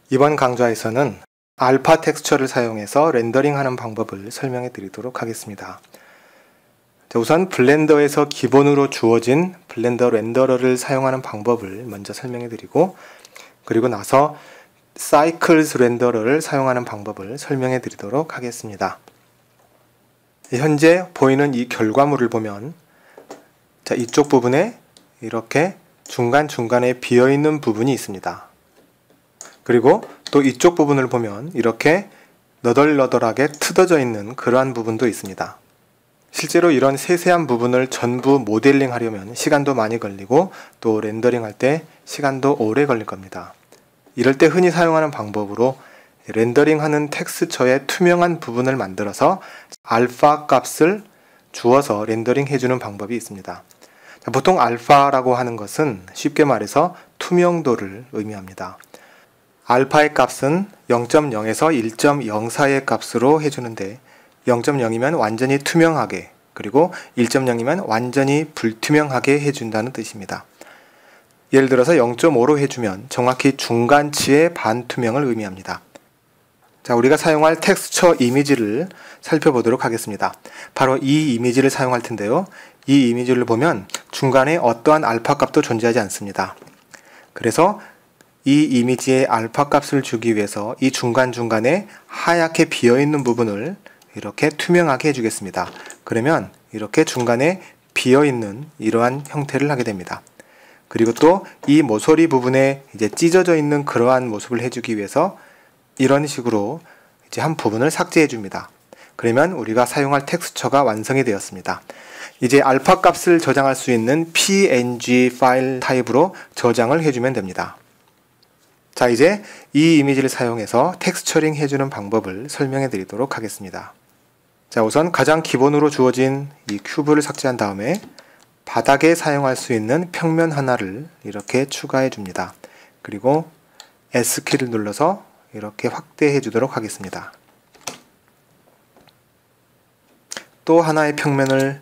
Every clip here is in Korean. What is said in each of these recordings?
이번 강좌에서는 알파 텍스처를 사용해서 렌더링하는 방법을 설명해 드리도록 하겠습니다. 우선 블렌더에서 기본으로 주어진 블렌더 렌더러를 사용하는 방법을 먼저 설명해 드리고, 그리고 나서 사이클스 렌더러를 사용하는 방법을 설명해 드리도록 하겠습니다. 현재 보이는 이 결과물을 보면, 이쪽 부분에 이렇게 중간중간에 비어있는 부분이 있습니다. 그리고 또 이쪽 부분을 보면 이렇게 너덜너덜하게 트어져 있는 그러한 부분도 있습니다. 실제로 이런 세세한 부분을 전부 모델링 하려면 시간도 많이 걸리고 또 렌더링 할 때 시간도 오래 걸릴 겁니다. 이럴 때 흔히 사용하는 방법으로 렌더링 하는 텍스처의 투명한 부분을 만들어서 알파 값을 주어서 렌더링 해주는 방법이 있습니다. 보통 알파라고 하는 것은 쉽게 말해서 투명도를 의미합니다. 알파의 값은 0.0에서 1.04의 값으로 해주는데, 0.0이면 완전히 투명하게, 그리고 1.0이면 완전히 불투명하게 해준다는 뜻입니다. 예를 들어서 0.5로 해주면 정확히 중간치의 반투명을 의미합니다. 우리가 사용할 텍스처 이미지를 살펴보도록 하겠습니다. 바로 이 이미지를 사용할 텐데요. 이 이미지를 보면 중간에 어떠한 알파 값도 존재하지 않습니다. 그래서 이 이미지의 알파 값을 주기 위해서 이 중간중간에 하얗게 비어있는 부분을 이렇게 투명하게 해주겠습니다. 그러면 이렇게 중간에 비어있는 이러한 형태를 하게 됩니다. 그리고 또 이 모서리 부분에 이제 찢어져 있는 그러한 모습을 해주기 위해서 이런 식으로 이제 한 부분을 삭제해 줍니다. 그러면 우리가 사용할 텍스처가 완성이 되었습니다. 이제 알파 값을 저장할 수 있는 png 파일 타입으로 저장을 해주면 됩니다. 이제 이 이미지를 사용해서 텍스처링 해주는 방법을 설명해 드리도록 하겠습니다. 우선 가장 기본으로 주어진 이 큐브를 삭제한 다음에 바닥에 사용할 수 있는 평면 하나를 이렇게 추가해 줍니다. 그리고 S키를 눌러서 이렇게 확대해 주도록 하겠습니다. 또 하나의 평면을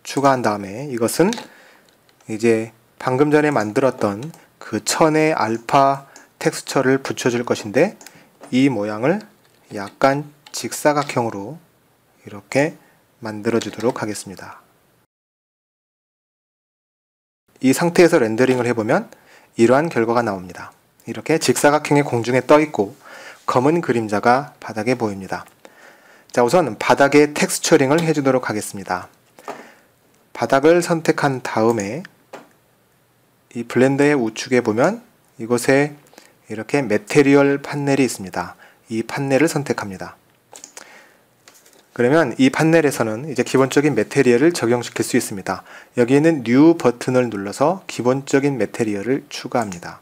추가한 다음에 이것은 이제 방금 전에 만들었던 그 천의 알파 텍스처를 붙여줄 것인데, 이 모양을 약간 직사각형으로 이렇게 만들어 주도록 하겠습니다. 이 상태에서 렌더링을 해보면 이러한 결과가 나옵니다. 이렇게 직사각형이 공중에 떠 있고 검은 그림자가 바닥에 보입니다. 우선 바닥에 텍스처링을 해주도록 하겠습니다. 바닥을 선택한 다음에 이 블렌더의 우측에 보면 이곳에 이렇게 매테리얼 판넬이 있습니다. 이 판넬을 선택합니다. 그러면 이 판넬에서는 이제 기본적인 매테리얼을 적용시킬 수 있습니다. 여기에는 New 버튼을 눌러서 기본적인 매테리얼을 추가합니다.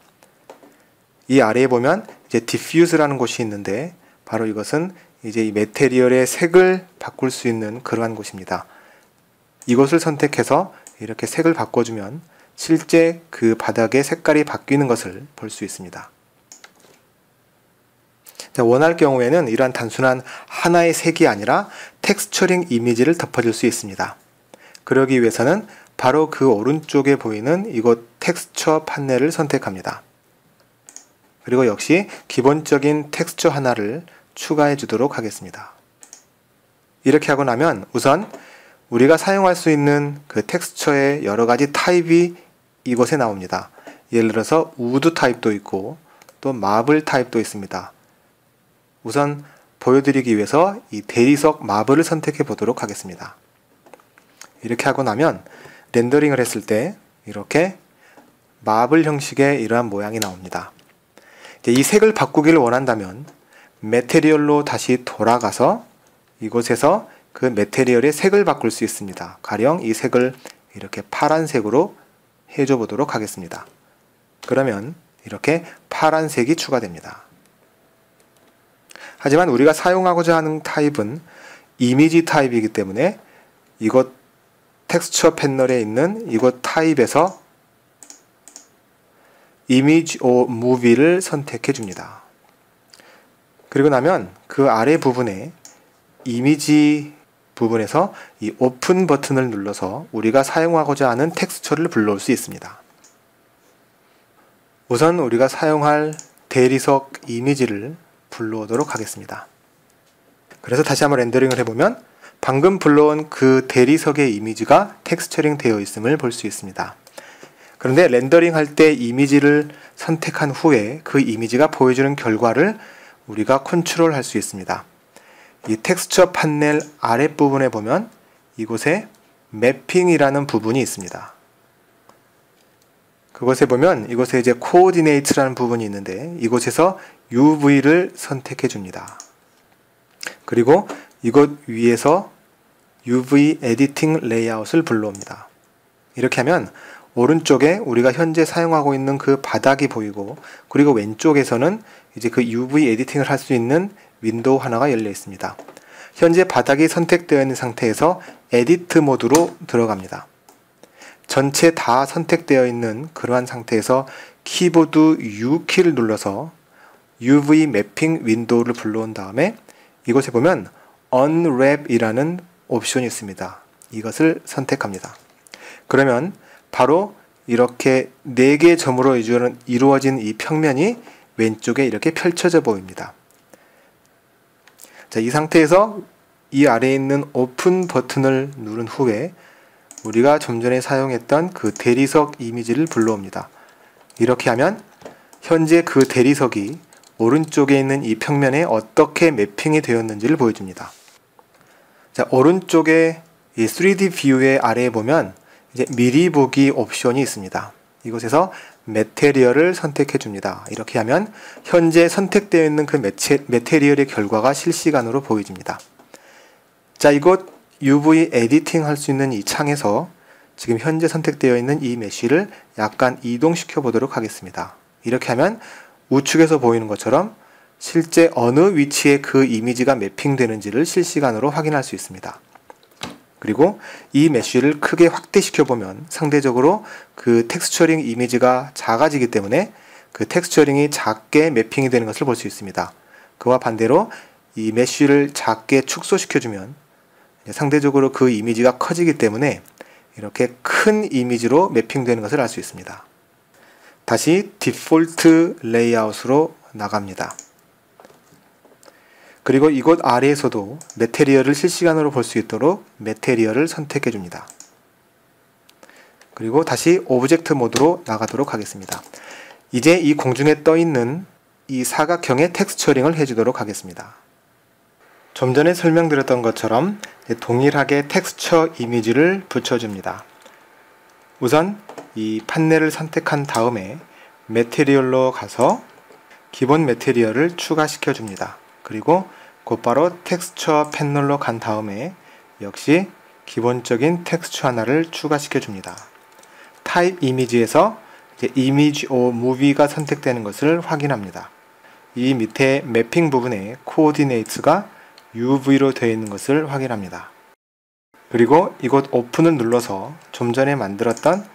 이 아래에 보면 이제 Diffuse라는 곳이 있는데, 바로 이것은 이제 이 매테리얼의 색을 바꿀 수 있는 그러한 곳입니다. 이것을 선택해서 이렇게 색을 바꿔주면 실제 그 바닥의 색깔이 바뀌는 것을 볼 수 있습니다. 원할 경우에는 이러한 단순한 하나의 색이 아니라 텍스처링 이미지를 덮어줄 수 있습니다. 그러기 위해서는 바로 그 오른쪽에 보이는 이곳 텍스처 판넬을 선택합니다. 그리고 역시 기본적인 텍스처 하나를 추가해 주도록 하겠습니다. 이렇게 하고 나면 우선 우리가 사용할 수 있는 그 텍스처의 여러 가지 타입이 이곳에 나옵니다. 예를 들어서 우드 타입도 있고 또 마블 타입도 있습니다. 우선 보여드리기 위해서 이 대리석 마블을 선택해 보도록 하겠습니다. 이렇게 하고 나면 렌더링을 했을 때 이렇게 마블 형식의 이러한 모양이 나옵니다. 이제 이 색을 바꾸기를 원한다면 매테리얼로 다시 돌아가서 이곳에서 그 매테리얼의 색을 바꿀 수 있습니다. 가령 이 색을 이렇게 파란색으로 해줘 보도록 하겠습니다. 그러면 이렇게 파란색이 추가됩니다. 하지만 우리가 사용하고자 하는 타입은 이미지 타입이기 때문에 이곳 텍스처 패널에 있는 이곳 타입에서 Image or Movie를 선택해 줍니다. 그리고 나면 그 아래 부분에 이미지 부분에서 이 오픈 버튼을 눌러서 우리가 사용하고자 하는 텍스처를 불러올 수 있습니다. 우선 우리가 사용할 대리석 이미지를 불러오도록 하겠습니다. 그래서 다시 한번 렌더링을 해보면 방금 불러온 그 대리석의 이미지가 텍스처링 되어 있음을 볼 수 있습니다. 그런데 렌더링 할 때 이미지를 선택한 후에 그 이미지가 보여주는 결과를 우리가 컨트롤 할 수 있습니다. 이 텍스처 판넬 아랫부분에 보면 이곳에 매핑이라는 부분이 있습니다. 그곳에 보면 이곳에 이제 코오디네이트라는 부분이 있는데 이곳에서 UV를 선택해 줍니다. 그리고 이곳 위에서 UV 에디팅 레이아웃을 불러옵니다. 이렇게 하면 오른쪽에 우리가 현재 사용하고 있는 그 바닥이 보이고 그리고 왼쪽에서는 이제 그 UV 에디팅을 할 수 있는 윈도우 하나가 열려 있습니다. 현재 바닥이 선택되어 있는 상태에서 에디트 모드로 들어갑니다. 전체 다 선택되어 있는 그러한 상태에서 키보드 U키를 눌러서 UV 매핑 윈도우를 불러온 다음에 이곳에 보면 Unwrap이라는 옵션이 있습니다. 이것을 선택합니다. 그러면 바로 이렇게 4개의 점으로 이루어진 이 평면이 왼쪽에 이렇게 펼쳐져 보입니다. 자, 이 상태에서 이 아래에 있는 오픈 버튼을 누른 후에 우리가 좀 전에 사용했던 그 대리석 이미지를 불러옵니다. 이렇게 하면 현재 그 대리석이 오른쪽에 있는 이 평면에 어떻게 매핑이 되었는지를 보여줍니다. 자, 오른쪽에 이 3D 뷰의 아래에 보면 이제 미리 보기 옵션이 있습니다. 이곳에서 매테리얼을 선택해 줍니다. 이렇게 하면 현재 선택되어 있는 그 매테리얼의 결과가 실시간으로 보여집니다. 자, 이곳 UV 에디팅 할 수 있는 이 창에서 지금 현재 선택되어 있는 이 메쉬를 약간 이동시켜 보도록 하겠습니다. 이렇게 하면 우측에서 보이는 것처럼 실제 어느 위치에 그 이미지가 매핑되는지를 실시간으로 확인할 수 있습니다. 그리고 이 메쉬를 크게 확대시켜 보면 상대적으로 그 텍스처링 이미지가 작아지기 때문에 그 텍스처링이 작게 매핑이 되는 것을 볼 수 있습니다. 그와 반대로 이 메쉬를 작게 축소시켜 주면 상대적으로 그 이미지가 커지기 때문에 이렇게 큰 이미지로 매핑되는 것을 알 수 있습니다. 다시 디폴트 레이아웃으로 나갑니다. 그리고 이곳 아래에서도 매테리얼을 실시간으로 볼 수 있도록 매테리얼을 선택해 줍니다. 그리고 다시 오브젝트 모드로 나가도록 하겠습니다. 이제 이 공중에 떠 있는 이 사각형의 텍스처링을 해주도록 하겠습니다. 좀 전에 설명드렸던 것처럼 동일하게 텍스처 이미지를 붙여줍니다. 우선 이 판넬을 선택한 다음에 매테리얼로 가서 기본 매테리얼을 추가시켜 줍니다. 그리고 곧바로 텍스처 패널로 간 다음에 역시 기본적인 텍스처 하나를 추가시켜 줍니다. 타입 이미지에서 이미지 or movie가 선택되는 것을 확인합니다. 이 밑에 매핑 부분에 코오디네이트가 UV로 되어 있는 것을 확인합니다. 그리고 이곳 오픈을 눌러서 좀 전에 만들었던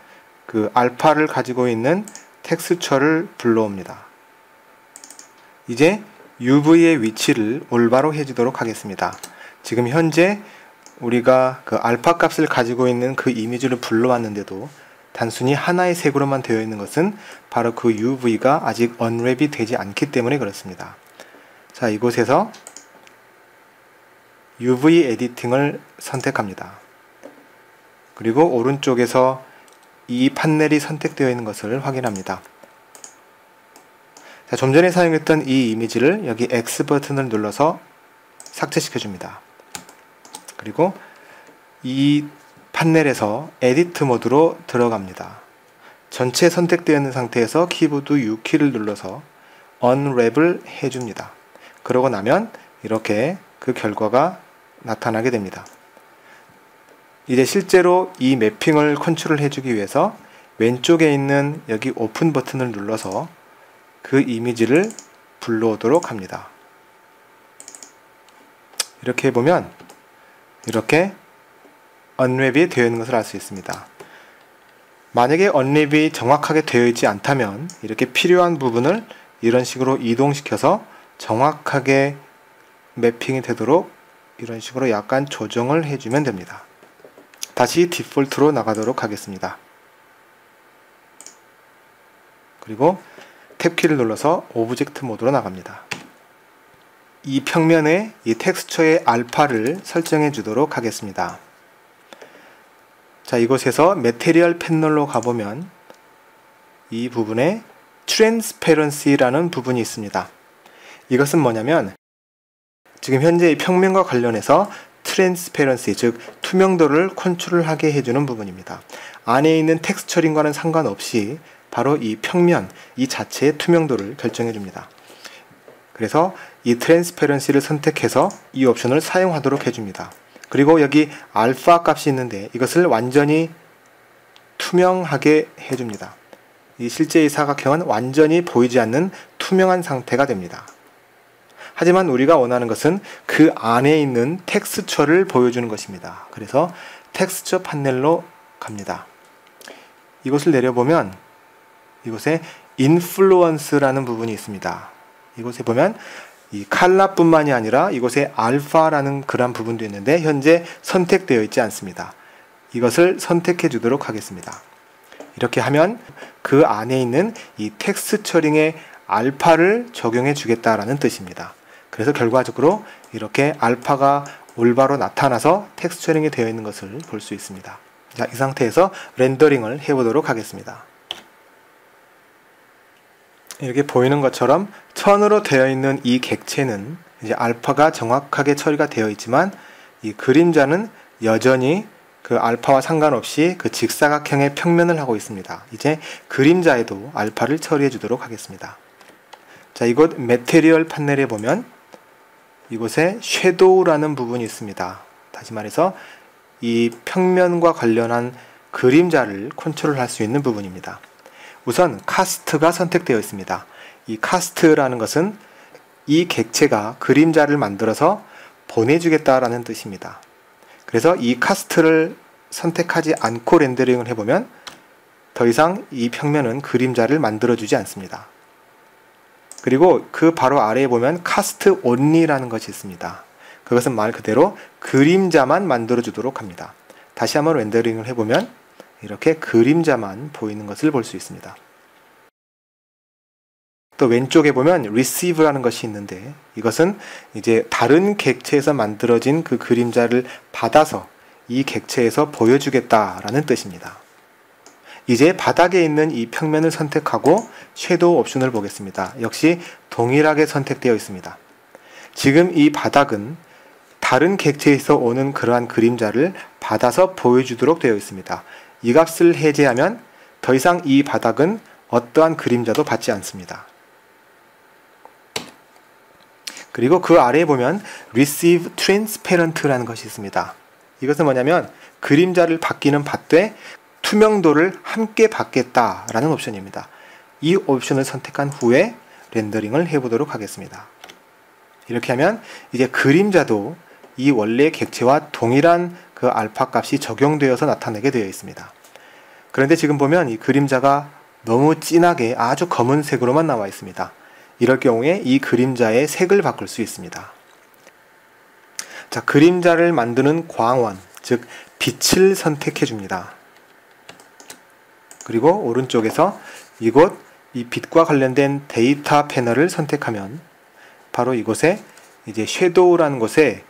그 알파를 가지고 있는 텍스처를 불러옵니다. 이제 UV의 위치를 올바로 해주도록 하겠습니다. 지금 현재 우리가 그 알파 값을 가지고 있는 그 이미지를 불러왔는데도 단순히 하나의 색으로만 되어 있는 것은 바로 그 UV가 아직 언랩이 되지 않기 때문에 그렇습니다. 자, 이곳에서 UV 에디팅을 선택합니다. 그리고 오른쪽에서 이 판넬이 선택되어 있는 것을 확인합니다. 자, 좀 전에 사용했던 이 이미지를 여기 X 버튼을 눌러서 삭제시켜 줍니다. 그리고 이 판넬에서 에디트 모드로 들어갑니다. 전체 선택되어 있는 상태에서 키보드 U키를 눌러서 언랩을 해줍니다. 그러고 나면 이렇게 그 결과가 나타나게 됩니다. 이제 실제로 이 매핑을 컨트롤 해주기 위해서 왼쪽에 있는 여기 오픈 버튼을 눌러서 그 이미지를 불러오도록 합니다. 이렇게 해보면 이렇게 언랩이 되어 있는 것을 알 수 있습니다. 만약에 언랩이 정확하게 되어 있지 않다면 이렇게 필요한 부분을 이런 식으로 이동시켜서 정확하게 매핑이 되도록 이런 식으로 약간 조정을 해주면 됩니다. 다시 디폴트로 나가도록 하겠습니다. 그리고 탭키를 눌러서 오브젝트 모드로 나갑니다. 이 평면에 이 텍스처의 알파를 설정해 주도록 하겠습니다. 자, 이곳에서 매테리얼 패널로 가보면 이 부분에 트랜스페런시라는 부분이 있습니다. 이것은 뭐냐면 지금 현재 이 평면과 관련해서 트랜스페런시, 즉 투명도를 컨트롤하게 해주는 부분입니다. 안에 있는 텍스처링과는 상관없이 바로 이 평면, 이 자체의 투명도를 결정해 줍니다. 그래서 이 트랜스페런시를 선택해서 이 옵션을 사용하도록 해줍니다. 그리고 여기 알파 값이 있는데 이것을 완전히 투명하게 해줍니다. 이 실제 이 사각형은 완전히 보이지 않는 투명한 상태가 됩니다. 하지만 우리가 원하는 것은 그 안에 있는 텍스처를 보여주는 것입니다. 그래서 텍스처 판넬로 갑니다. 이곳을 내려보면 이곳에 인플루언스라는 부분이 있습니다. 이곳에 보면 이 칼라뿐만이 아니라 이곳에 알파라는 그런 부분도 있는데 현재 선택되어 있지 않습니다. 이것을 선택해 주도록 하겠습니다. 이렇게 하면 그 안에 있는 이 텍스처링의 알파를 적용해 주겠다라는 뜻입니다. 그래서 결과적으로 이렇게 알파가 올바로 나타나서 텍스처링이 되어 있는 것을 볼 수 있습니다. 자, 이 상태에서 렌더링을 해보도록 하겠습니다. 이렇게 보이는 것처럼 천으로 되어 있는 이 객체는 이제 알파가 정확하게 처리가 되어 있지만 이 그림자는 여전히 그 알파와 상관없이 그 직사각형의 평면을 하고 있습니다. 이제 그림자에도 알파를 처리해 주도록 하겠습니다. 자, 이곳 매테리얼 판넬에 보면 이곳에 섀도우라는 부분이 있습니다. 다시 말해서 이 평면과 관련한 그림자를 컨트롤할 수 있는 부분입니다. 우선 카스트가 선택되어 있습니다. 이 카스트라는 것은 이 객체가 그림자를 만들어서 보내주겠다라는 뜻입니다. 그래서 이 카스트를 선택하지 않고 렌더링을 해보면 더 이상 이 평면은 그림자를 만들어주지 않습니다. 그리고 그 바로 아래에 보면 카스트 온리라는 것이 있습니다. 그것은 말 그대로 그림자만 만들어주도록 합니다. 다시 한번 렌더링을 해보면 이렇게 그림자만 보이는 것을 볼 수 있습니다. 또 왼쪽에 보면 receive라는 것이 있는데 이것은 이제 다른 객체에서 만들어진 그 그림자를 받아서 이 객체에서 보여주겠다라는 뜻입니다. 이제 바닥에 있는 이 평면을 선택하고 섀도우 옵션을 보겠습니다. 역시 동일하게 선택되어 있습니다. 지금 이 바닥은 다른 객체에서 오는 그러한 그림자를 받아서 보여주도록 되어 있습니다. 이 값을 해제하면 더 이상 이 바닥은 어떠한 그림자도 받지 않습니다. 그리고 그 아래에 보면 Receive Transparent라는 것이 있습니다. 이것은 뭐냐면 그림자를 받기는 받되 투명도를 함께 받겠다라는 옵션입니다. 이 옵션을 선택한 후에 렌더링을 해보도록 하겠습니다. 이렇게 하면 이제 그림자도 이 원래 객체와 동일한 그 알파 값이 적용되어서 나타나게 되어 있습니다. 그런데 지금 보면 이 그림자가 너무 진하게 아주 검은색으로만 나와 있습니다. 이럴 경우에 이 그림자의 색을 바꿀 수 있습니다. 자, 그림자를 만드는 광원, 즉 빛을 선택해 줍니다. 그리고 오른쪽에서 이곳 이 빛과 관련된 데이터 패널을 선택하면 바로 이곳에 이제 섀도우라는 곳에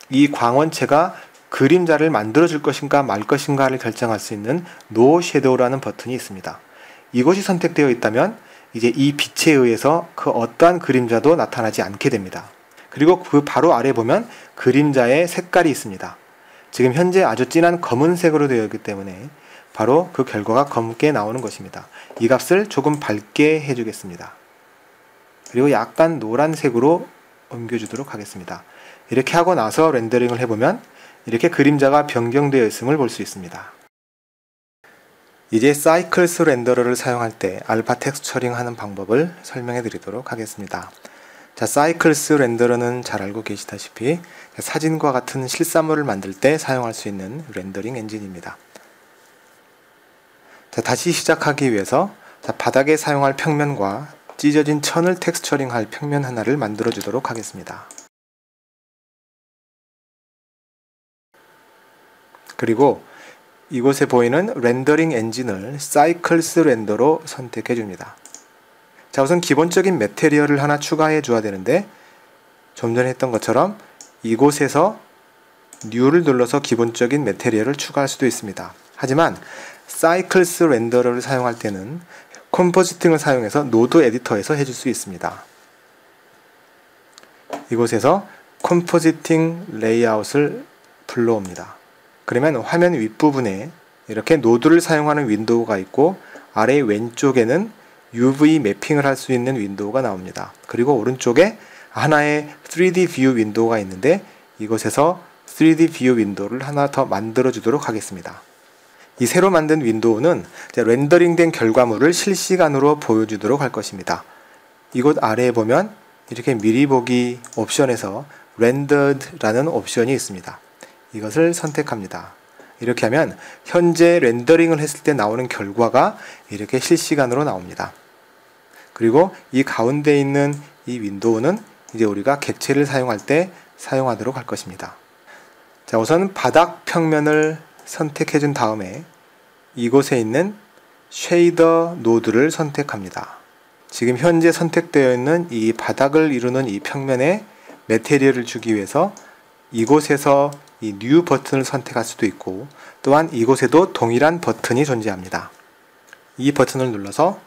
이 광원체가 그림자를 만들어 줄 것인가 말 것인가를 결정할 수 있는 노 섀도우라는 버튼이 있습니다. 이것이 선택되어 있다면 이제 이 빛에 의해서 그 어떠한 그림자도 나타나지 않게 됩니다. 그리고 그 바로 아래 보면 그림자의 색깔이 있습니다. 지금 현재 아주 진한 검은색으로 되어 있기 때문에 바로 그 결과가 검게 나오는 것입니다. 이 값을 조금 밝게 해주겠습니다. 그리고 약간 노란색으로 옮겨주도록 하겠습니다. 이렇게 하고 나서 렌더링을 해보면 이렇게 그림자가 변경되어 있음을 볼 수 있습니다. 이제 사이클스 렌더러를 사용할 때 알파 텍스처링 하는 방법을 설명해 드리도록 하겠습니다. 자, 사이클스 렌더러는 잘 알고 계시다시피 사진과 같은 실사물을 만들 때 사용할 수 있는 렌더링 엔진입니다. 자, 자, 다시 시작하기 위해서 바닥에 사용할 평면과 찢어진 천을 텍스처링할 평면 하나를 만들어 주도록 하겠습니다. 그리고 이곳에 보이는 렌더링 엔진을 Cycles 렌더로 선택해 줍니다. 자, 우선 기본적인 매테리얼을 하나 추가해 줘야 되는데, 좀 전에 했던 것처럼 이곳에서 New를 눌러서 기본적인 매테리얼을 추가할 수도 있습니다. 하지만 Cycles 렌더러를 사용할 때는 컴포지팅을 사용해서 노드 에디터에서 해줄 수 있습니다. 이곳에서 컴포지팅 레이아웃을 불러옵니다. 그러면 화면 윗부분에 이렇게 노드를 사용하는 윈도우가 있고, 아래 왼쪽에는 UV 매핑을 할 수 있는 윈도우가 나옵니다. 그리고 오른쪽에 하나의 3D 뷰 윈도우가 있는데, 이곳에서 3D 뷰 윈도우를 하나 더 만들어 주도록 하겠습니다. 이 새로 만든 윈도우는 렌더링된 결과물을 실시간으로 보여주도록 할 것입니다. 이곳 아래에 보면 이렇게 미리 보기 옵션에서 Rendered라는 옵션이 있습니다. 이것을 선택합니다. 이렇게 하면 현재 렌더링을 했을 때 나오는 결과가 이렇게 실시간으로 나옵니다. 그리고 이 가운데 있는 이 윈도우는 이제 우리가 객체를 사용할 때 사용하도록 할 것입니다. 자, 우선 바닥 평면을 선택해 준 다음에 이곳에 있는 쉐이더 노드를 선택합니다. 지금 현재 선택되어 있는 이 바닥을 이루는 이 평면에 매테리얼을 주기 위해서 이곳에서 이 New 버튼을 선택할 수도 있고, 또한 이곳에도 동일한 버튼이 존재합니다. 이 버튼을 눌러서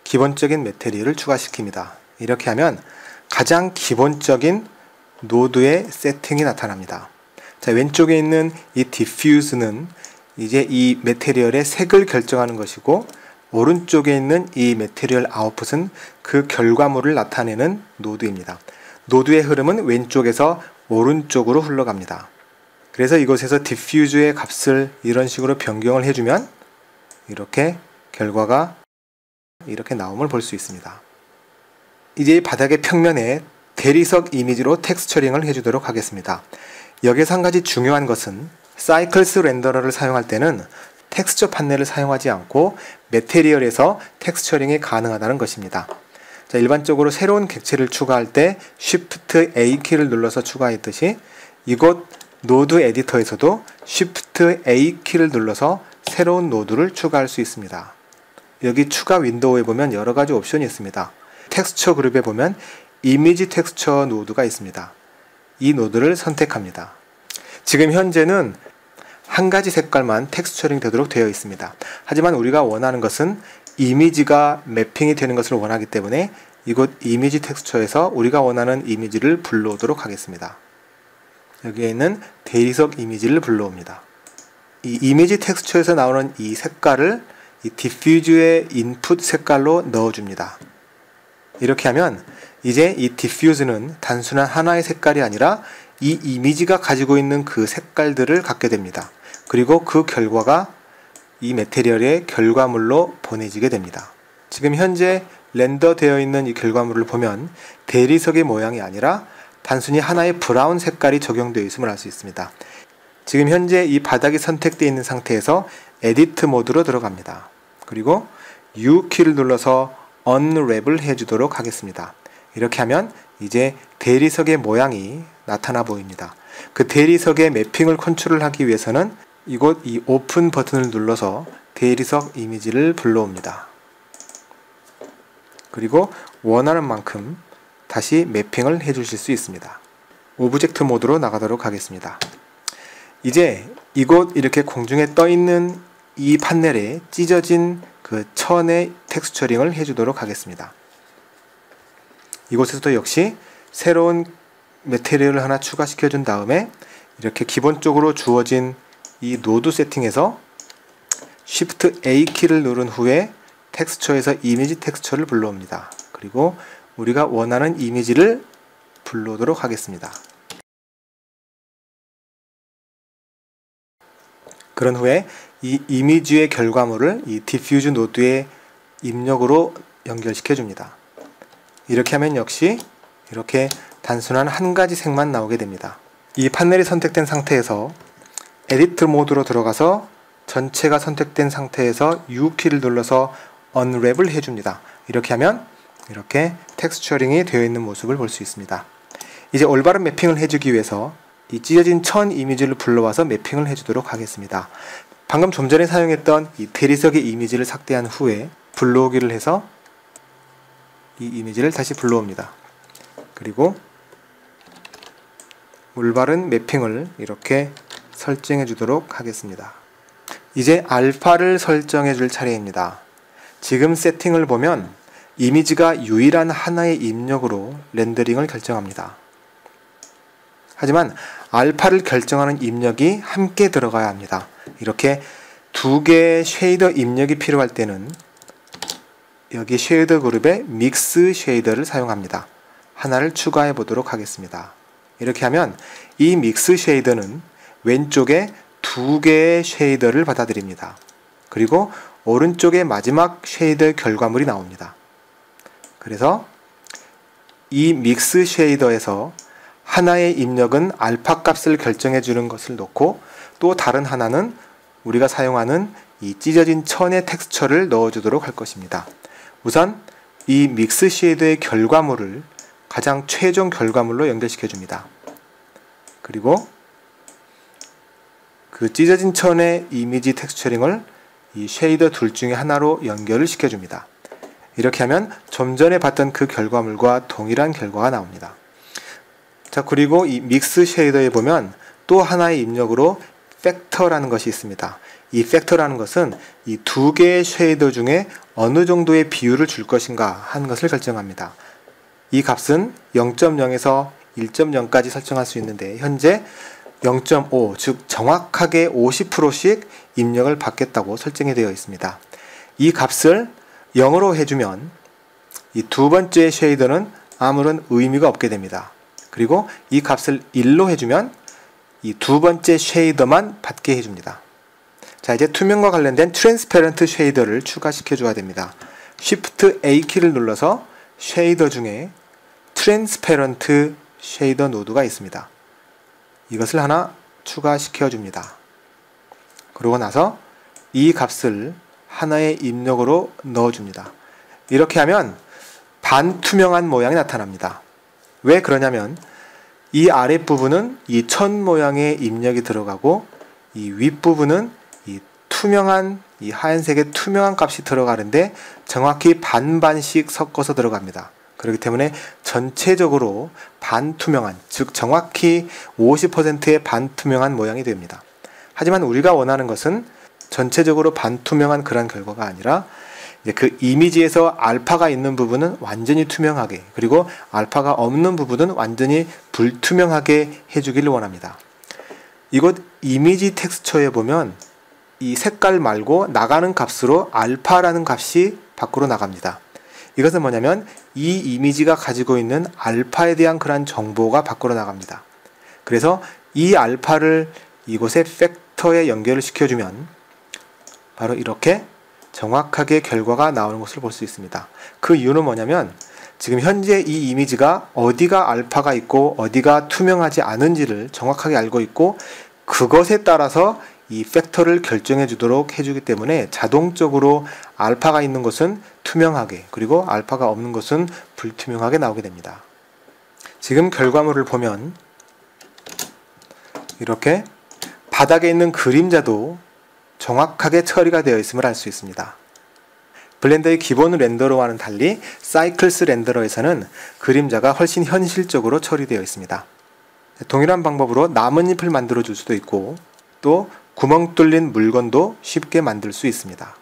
기본적인 매테리얼을 추가시킵니다. 이렇게 하면 가장 기본적인 노드의 세팅이 나타납니다. 자, 왼쪽에 있는 이 Diffuse는 이제 이 매테리얼의 색을 결정하는 것이고, 오른쪽에 있는 이 매테리얼 아웃풋은 그 결과물을 나타내는 노드입니다. 노드의 흐름은 왼쪽에서 오른쪽으로 흘러갑니다. 그래서 이곳에서 Diffuse의 값을 이런 식으로 변경을 해주면 이렇게 결과가 이렇게 나옴을 볼 수 있습니다. 이제 이 바닥의 평면에 대리석 이미지로 텍스처링을 해주도록 하겠습니다. 여기서 한 가지 중요한 것은 Cycles 렌더러를 사용할 때는 텍스처 판넬을 사용하지 않고 매테리얼에서 텍스처링이 가능하다는 것입니다. 자, 일반적으로 새로운 객체를 추가할 때 Shift A 키를 눌러서 추가했듯이 이곳 노드 에디터에서도 Shift A 키를 눌러서 새로운 노드를 추가할 수 있습니다. 여기 추가 윈도우에 보면 여러 가지 옵션이 있습니다. 텍스처 그룹에 보면 이미지 텍스처 노드가 있습니다. 이 노드를 선택합니다. 지금 현재는 한 가지 색깔만 텍스처링 되도록 되어 있습니다. 하지만 우리가 원하는 것은 이미지가 매핑이 되는 것을 원하기 때문에 이곳 이미지 텍스처에서 우리가 원하는 이미지를 불러오도록 하겠습니다. 여기에 있는 대리석 이미지를 불러옵니다. 이 이미지 텍스처에서 나오는 이 색깔을 이 디퓨즈의 인풋 색깔로 넣어줍니다. 이렇게 하면 이제 이 디퓨즈는 단순한 하나의 색깔이 아니라 이 이미지가 가지고 있는 그 색깔들을 갖게 됩니다. 그리고 그 결과가 이 매테리얼의 결과물로 보내지게 됩니다. 지금 현재 렌더 되어 있는 이 결과물을 보면 대리석의 모양이 아니라 단순히 하나의 브라운 색깔이 적용되어 있음을 알 수 있습니다. 지금 현재 이 바닥이 선택되어 있는 상태에서 에디트 모드로 들어갑니다. 그리고 U 키를 눌러서 언랩을 해주도록 하겠습니다. 이렇게 하면 이제 대리석의 모양이 나타나 보입니다. 그 대리석의 매핑을 컨트롤하기 위해서는 이곳 이 오픈 버튼을 눌러서 대리석 이미지를 불러옵니다. 그리고 원하는 만큼 다시 매핑을 해 주실 수 있습니다. 오브젝트 모드로 나가도록 하겠습니다. 이제 이곳 이렇게 공중에 떠 있는 이 판넬에 찢어진 그 천의 텍스처링을 해주도록 하겠습니다. 이곳에서도 역시 새로운 매테리얼을 하나 추가시켜 준 다음에 이렇게 기본적으로 주어진 이 노드 세팅에서 Shift A 키를 누른 후에 텍스처에서 이미지 텍스처를 불러옵니다. 그리고 우리가 원하는 이미지를 불러오도록 하겠습니다. 그런 후에 이 이미지의 결과물을 이 디퓨즈 노드의 입력으로 연결시켜 줍니다. 이렇게 하면 역시 이렇게 단순한 한 가지 색만 나오게 됩니다. 이 판넬이 선택된 상태에서 에디트 모드로 들어가서 전체가 선택된 상태에서 U키를 눌러서 언랩을 해줍니다. 이렇게 하면 이렇게 텍스처링이 되어 있는 모습을 볼 수 있습니다. 이제 올바른 매핑을 해주기 위해서 이 찢어진 천 이미지를 불러와서 매핑을 해주도록 하겠습니다. 방금 좀 전에 사용했던 이 대리석의 이미지를 삭제한 후에 불러오기를 해서 이 이미지를 다시 불러옵니다. 그리고 올바른 매핑을 이렇게 설정해 주도록 하겠습니다. 이제 알파를 설정해 줄 차례입니다. 지금 세팅을 보면 이미지가 유일한 하나의 입력으로 렌더링을 결정합니다. 하지만 알파를 결정하는 입력이 함께 들어가야 합니다. 이렇게 두 개의 쉐이더 입력이 필요할 때는 여기 쉐이더 그룹에 믹스 쉐이더를 사용합니다. 하나를 추가해 보도록 하겠습니다. 이렇게 하면 이 믹스 쉐이더는 왼쪽에 두 개의 쉐이더를 받아들입니다. 그리고 오른쪽에 마지막 쉐이더 결과물이 나옵니다. 그래서 이 믹스 쉐이더에서 하나의 입력은 알파 값을 결정해 주는 것을 놓고 또 다른 하나는 우리가 사용하는 이 찢어진 천의 텍스처를 넣어 주도록 할 것입니다. 우선 이 믹스 쉐이더의 결과물을 가장 최종 결과물로 연결시켜 줍니다. 그리고 그 찢어진 천의 이미지 텍스처링을 이 쉐이더 둘 중에 하나로 연결을 시켜줍니다. 이렇게 하면 좀 전에 봤던 그 결과물과 동일한 결과가 나옵니다. 자, 그리고 이 믹스 쉐이더에 보면 또 하나의 입력으로 팩터라는 것이 있습니다. 이 팩터라는 것은 이 두 개의 쉐이더 중에 어느 정도의 비율을 줄 것인가 하는 것을 결정합니다. 이 값은 0.0에서 1.0까지 설정할 수 있는데 현재 0.5, 즉 정확하게 50%씩 입력을 받겠다고 설정이 되어 있습니다. 이 값을 0으로 해주면 이 두 번째 쉐이더는 아무런 의미가 없게 됩니다. 그리고 이 값을 1로 해주면 이 두 번째 쉐이더만 받게 해줍니다. 자, 이제 투명과 관련된 트랜스페런트 쉐이더를 추가시켜 줘야 됩니다. Shift A키를 눌러서 쉐이더 중에 트랜스페런트 쉐이더 노드가 있습니다. 이것을 하나 추가시켜 줍니다. 그러고 나서 이 값을 하나의 입력으로 넣어줍니다. 이렇게 하면 반투명한 모양이 나타납니다. 왜 그러냐면 이 아랫부분은 이 천 모양의 입력이 들어가고 이 윗부분은 이 투명한 이 하얀색의 투명한 값이 들어가는데 정확히 반반씩 섞어서 들어갑니다. 그렇기 때문에 전체적으로 반투명한, 즉 정확히 50%의 반투명한 모양이 됩니다. 하지만 우리가 원하는 것은 전체적으로 반투명한 그런 결과가 아니라 이제 그 이미지에서 알파가 있는 부분은 완전히 투명하게, 그리고 알파가 없는 부분은 완전히 불투명하게 해주기를 원합니다. 이곳 이미지 텍스처에 보면 이 색깔 말고 나가는 값으로 알파라는 값이 밖으로 나갑니다. 이것은 뭐냐면 이 이미지가 가지고 있는 알파에 대한 그런 정보가 밖으로 나갑니다. 그래서 이 알파를 이곳에 팩터에 연결을 시켜주면 바로 이렇게 정확하게 결과가 나오는 것을 볼 수 있습니다. 그 이유는 뭐냐면 지금 현재 이 이미지가 어디가 알파가 있고 어디가 투명하지 않은지를 정확하게 알고 있고 그것에 따라서 이 팩터를 결정해 주도록 해주기 때문에 자동적으로 알파가 있는 것은 투명하게, 그리고 알파가 없는 것은 불투명하게 나오게 됩니다. 지금 결과물을 보면 이렇게 바닥에 있는 그림자도 정확하게 처리가 되어 있음을 알 수 있습니다. 블렌더의 기본 렌더러와는 달리 사이클스 렌더러에서는 그림자가 훨씬 현실적으로 처리되어 있습니다. 동일한 방법으로 나뭇잎을 만들어 줄 수도 있고 또 구멍 뚫린 물건도 쉽게 만들 수 있습니다.